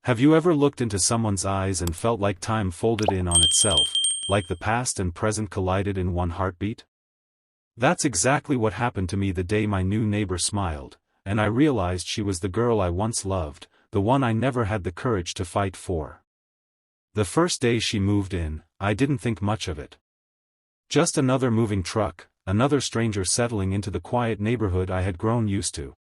Have you ever looked into someone's eyes and felt like time folded in on itself, like the past and present collided in one heartbeat? That's exactly what happened to me the day my new neighbor smiled, and I realized she was the girl I once loved, the one I never had the courage to fight for. The first day she moved in, I didn't think much of it. Just another moving truck, another stranger settling into the quiet neighborhood I had grown used to.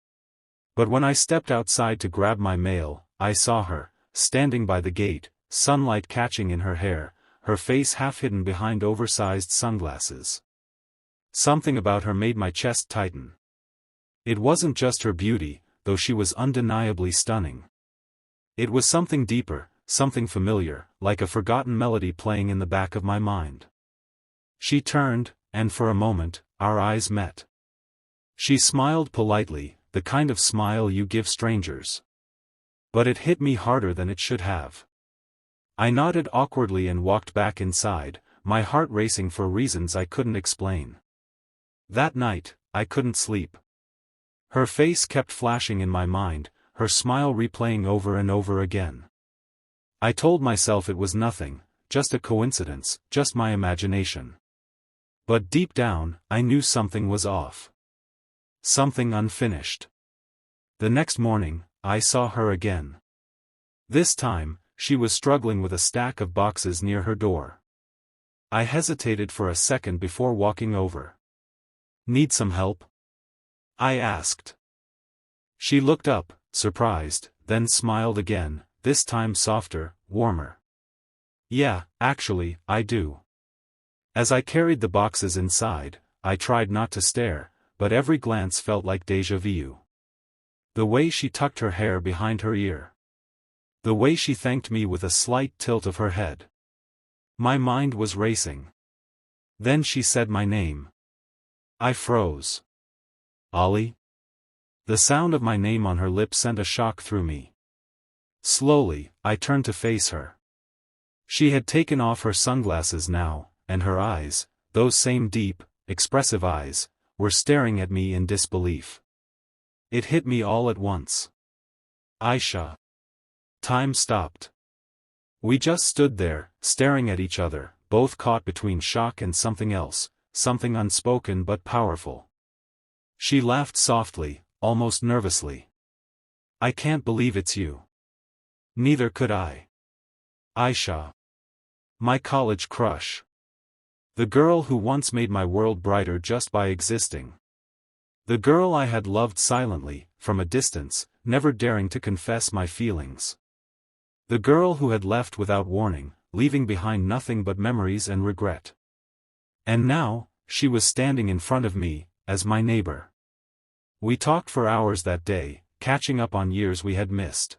But when I stepped outside to grab my mail, I saw her, standing by the gate, sunlight catching in her hair, her face half hidden behind oversized sunglasses. Something about her made my chest tighten. It wasn't just her beauty, though she was undeniably stunning. It was something deeper, something familiar, like a forgotten melody playing in the back of my mind. She turned, and for a moment, our eyes met. She smiled politely, the kind of smile you give strangers. But it hit me harder than it should have. I nodded awkwardly and walked back inside, my heart racing for reasons I couldn't explain. That night, I couldn't sleep. Her face kept flashing in my mind, her smile replaying over and over again. I told myself it was nothing, just a coincidence, just my imagination. But deep down, I knew something was off. Something unfinished. The next morning, I saw her again. This time, she was struggling with a stack of boxes near her door. I hesitated for a second before walking over. "Need some help?" I asked. She looked up, surprised, then smiled again, this time softer, warmer. "Yeah, actually, I do." As I carried the boxes inside, I tried not to stare, but every glance felt like déjà vu. The way she tucked her hair behind her ear. The way she thanked me with a slight tilt of her head. My mind was racing. Then she said my name. I froze. "Ollie?" The sound of my name on her lips sent a shock through me. Slowly, I turned to face her. She had taken off her sunglasses now, and her eyes, those same deep, expressive eyes, were staring at me in disbelief. It hit me all at once. Aisha. Time stopped. We just stood there, staring at each other, both caught between shock and something else, something unspoken but powerful. She laughed softly, almost nervously. "I can't believe it's you." Neither could I. Aisha. My college crush. The girl who once made my world brighter just by existing. The girl I had loved silently, from a distance, never daring to confess my feelings. The girl who had left without warning, leaving behind nothing but memories and regret. And now, she was standing in front of me, as my neighbor. We talked for hours that day, catching up on years we had missed.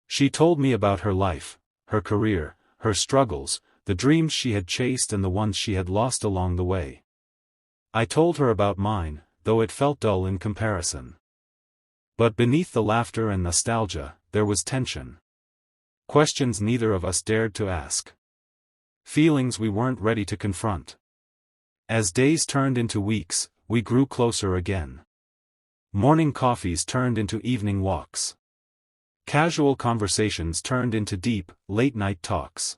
She told me about her life, her career, her struggles, the dreams she had chased and the ones she had lost along the way. I told her about mine, though it felt dull in comparison. But beneath the laughter and nostalgia, there was tension. Questions neither of us dared to ask. Feelings we weren't ready to confront. As days turned into weeks, we grew closer again. Morning coffees turned into evening walks. Casual conversations turned into deep, late-night talks.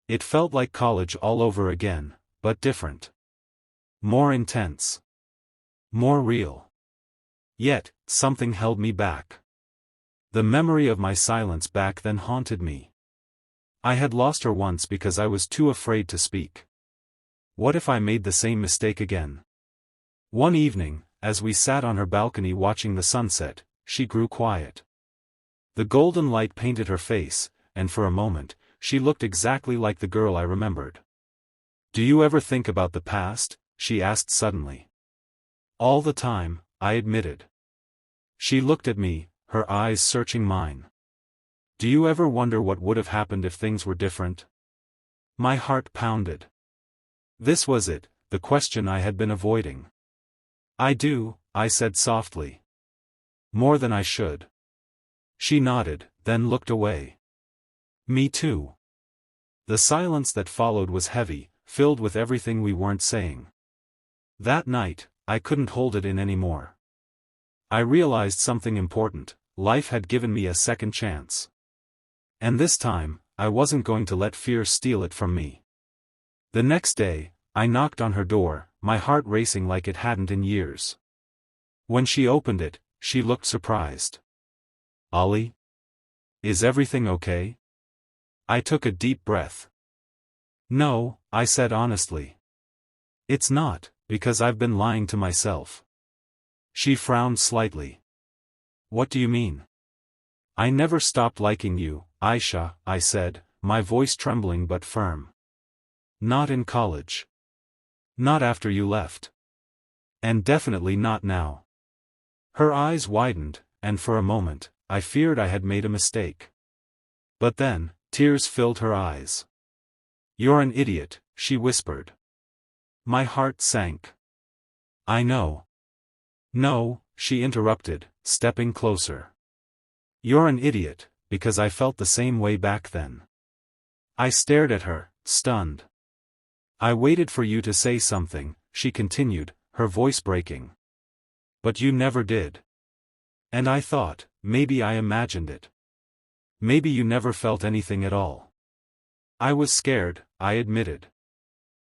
It felt like college all over again, but different. More intense. More real. Yet, something held me back. The memory of my silence back then haunted me. I had lost her once because I was too afraid to speak. What if I made the same mistake again? One evening, as we sat on her balcony watching the sunset, she grew quiet. The golden light painted her face, and for a moment, she looked exactly like the girl I remembered. "Do you ever think about the past?" she asked suddenly. "All the time," I admitted. She looked at me, her eyes searching mine. "Do you ever wonder what would have happened if things were different?" My heart pounded. This was it, the question I had been avoiding. "I do," I said softly. "More than I should." She nodded, then looked away. "Me too." The silence that followed was heavy, filled with everything we weren't saying. That night, I couldn't hold it in anymore. I realized something important: life had given me a second chance. And this time, I wasn't going to let fear steal it from me. The next day, I knocked on her door, my heart racing like it hadn't in years. When she opened it, she looked surprised. "Ollie? Is everything okay?" I took a deep breath. "No," I said honestly. "It's not, because I've been lying to myself." She frowned slightly. "What do you mean?" "I never stopped liking you, Aisha," I said, my voice trembling but firm. "Not in college. Not after you left. And definitely not now." Her eyes widened, and for a moment, I feared I had made a mistake. But then, tears filled her eyes. "You're an idiot," she whispered. My heart sank. "I know." "No," she interrupted, stepping closer. "You're an idiot, because I felt the same way back then." I stared at her, stunned. "I waited for you to say something," she continued, her voice breaking. "But you never did. And I thought, maybe I imagined it. Maybe you never felt anything at all." I was scared, I admitted.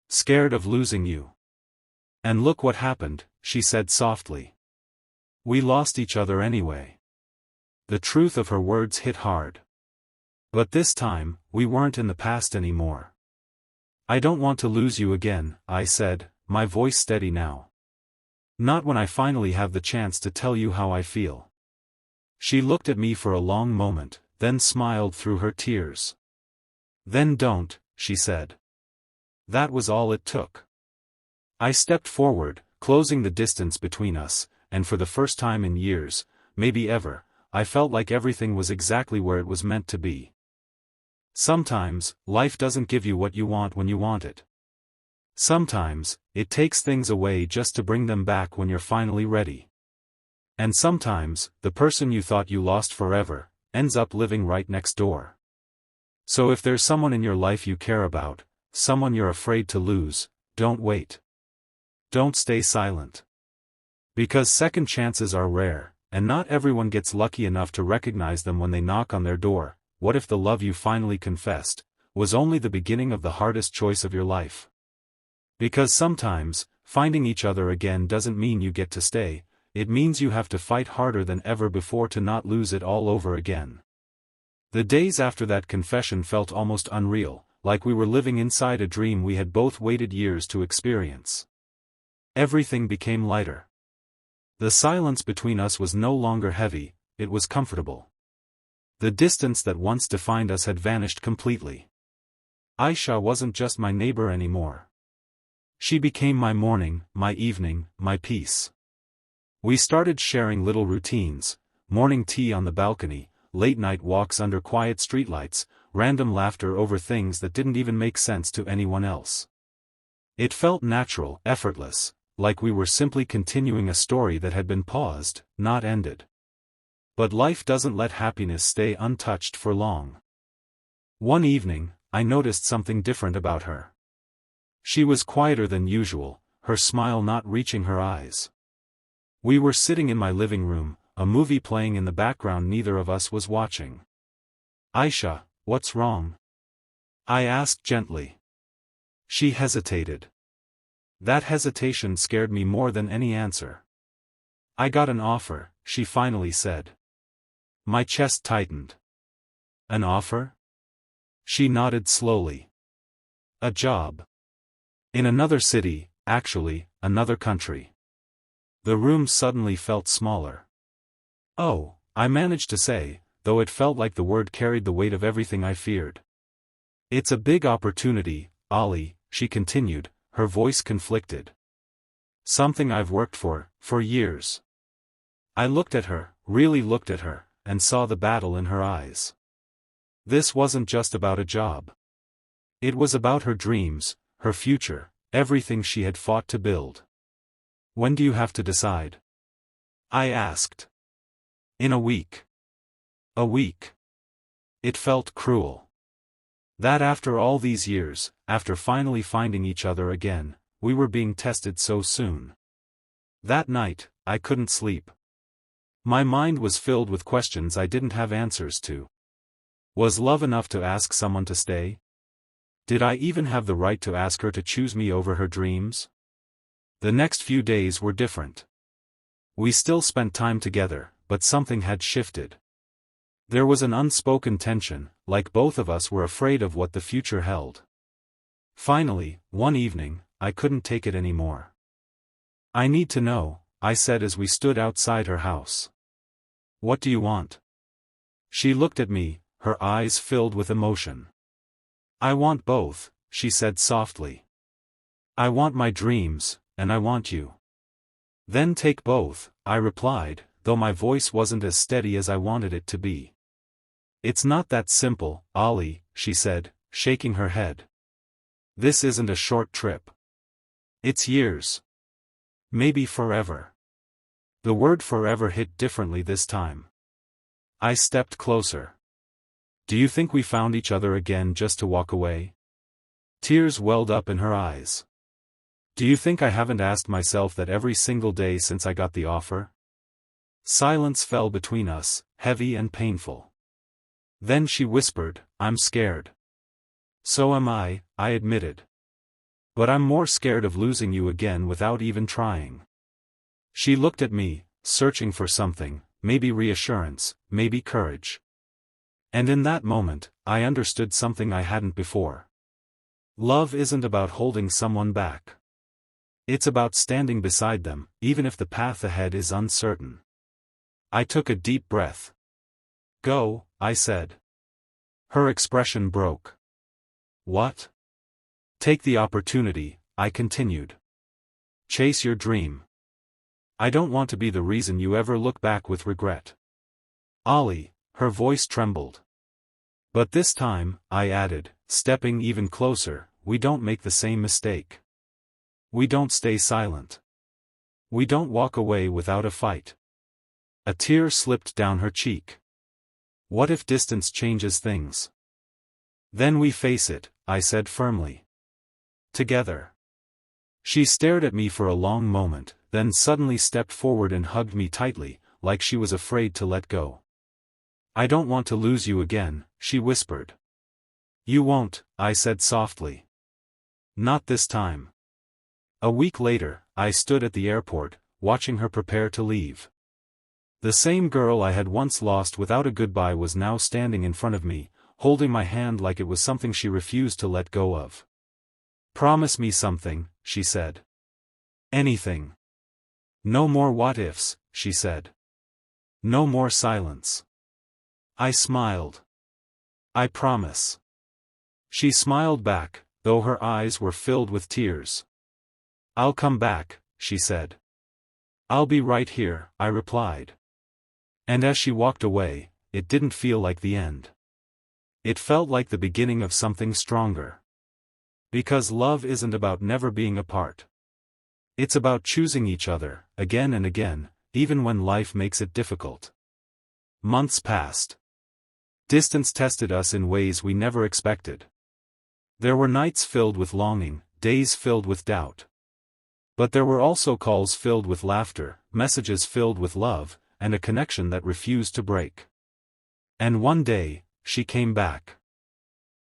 "Scared of losing you." "And look what happened," she said softly. "We lost each other anyway." The truth of her words hit hard. But this time, we weren't in the past anymore. "I don't want to lose you again," I said, my voice steady now. "Not when I finally have the chance to tell you how I feel." She looked at me for a long moment, then smiled through her tears. "Then don't," she said. That was all it took. I stepped forward, closing the distance between us, and for the first time in years, maybe ever, I felt like everything was exactly where it was meant to be. Sometimes, life doesn't give you what you want when you want it. Sometimes, it takes things away just to bring them back when you're finally ready. And sometimes, the person you thought you lost forever, ends up living right next door. So if there's someone in your life you care about, someone you're afraid to lose, don't wait. Don't stay silent. Because second chances are rare, and not everyone gets lucky enough to recognize them when they knock on their door. What if the love you finally confessed was only the beginning of the hardest choice of your life? Because sometimes, finding each other again doesn't mean you get to stay, it means you have to fight harder than ever before to not lose it all over again. The days after that confession felt almost unreal, like we were living inside a dream we had both waited years to experience. Everything became lighter. The silence between us was no longer heavy, it was comfortable. The distance that once defined us had vanished completely. Aisha wasn't just my neighbor anymore. She became my morning, my evening, my peace. We started sharing little routines: morning tea on the balcony, late-night walks under quiet streetlights, random laughter over things that didn't even make sense to anyone else. It felt natural, effortless, like we were simply continuing a story that had been paused, not ended. But life doesn't let happiness stay untouched for long. One evening, I noticed something different about her. She was quieter than usual, her smile not reaching her eyes. We were sitting in my living room, a movie playing in the background neither of us was watching. "Aisha, what's wrong?" I asked gently. She hesitated. That hesitation scared me more than any answer. "I got an offer," she finally said. My chest tightened. "An offer?" She nodded slowly. "A job. In another city, actually, another country." The room suddenly felt smaller. "Oh," I managed to say, though it felt like the word carried the weight of everything I feared. "It's a big opportunity, Ollie," she continued, her voice conflicted. "Something I've worked for years." I looked at her, really looked at her, and saw the battle in her eyes. This wasn't just about a job. It was about her dreams, her future, everything she had fought to build. "When do you have to decide?" I asked. "In a week." A week. It felt cruel. That after all these years, after finally finding each other again, we were being tested so soon. That night, I couldn't sleep. My mind was filled with questions I didn't have answers to. Was love enough to ask someone to stay? Did I even have the right to ask her to choose me over her dreams? The next few days were different. We still spent time together, but something had shifted. There was an unspoken tension, like both of us were afraid of what the future held. Finally, one evening, I couldn't take it anymore. "I need to know," I said as we stood outside her house. "What do you want?" She looked at me, her eyes filled with emotion. "I want both," she said softly. "I want my dreams, and I want you." "Then take both," I replied, though my voice wasn't as steady as I wanted it to be. "It's not that simple, Ollie," she said, shaking her head. "This isn't a short trip. It's years. Maybe forever." The word forever hit differently this time. I stepped closer. "Do you think we found each other again just to walk away?" Tears welled up in her eyes. "Do you think I haven't asked myself that every single day since I got the offer?" Silence fell between us, heavy and painful. Then she whispered, "I'm scared." "So am I admitted. But I'm more scared of losing you again without even trying." She looked at me, searching for something, maybe reassurance, maybe courage. And in that moment, I understood something I hadn't before. Love isn't about holding someone back. It's about standing beside them, even if the path ahead is uncertain. I took a deep breath. "Go," I said. Her expression broke. "What?" "Take the opportunity," I continued. "Chase your dream. I don't want to be the reason you ever look back with regret." "Ollie," her voice trembled. "But this time," I added, stepping even closer, "we don't make the same mistake. We don't stay silent. We don't walk away without a fight." A tear slipped down her cheek. "What if distance changes things?" "Then we face it," I said firmly. "Together." She stared at me for a long moment, then suddenly stepped forward and hugged me tightly, like she was afraid to let go. "I don't want to lose you again," she whispered. "You won't," I said softly. "Not this time." A week later, I stood at the airport, watching her prepare to leave. The same girl I had once lost without a goodbye was now standing in front of me, holding my hand like it was something she refused to let go of. "Promise me something," she said. "Anything. No more what-ifs," she said. "No more silence." I smiled. "I promise." She smiled back, though her eyes were filled with tears. "I'll come back," she said. "I'll be right here," I replied. And as she walked away, it didn't feel like the end. It felt like the beginning of something stronger. Because love isn't about never being apart. It's about choosing each other, again and again, even when life makes it difficult. Months passed. Distance tested us in ways we never expected. There were nights filled with longing, days filled with doubt. But there were also calls filled with laughter, messages filled with love, and a connection that refused to break. And one day, she came back.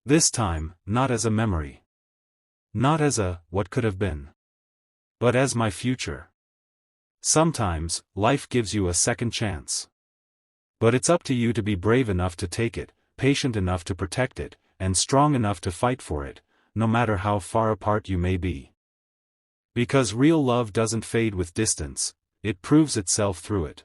This time, not as a memory. Not as a, what could have been. But as my future. Sometimes, life gives you a second chance. But it's up to you to be brave enough to take it, patient enough to protect it, and strong enough to fight for it, no matter how far apart you may be. Because real love doesn't fade with distance, it proves itself through it.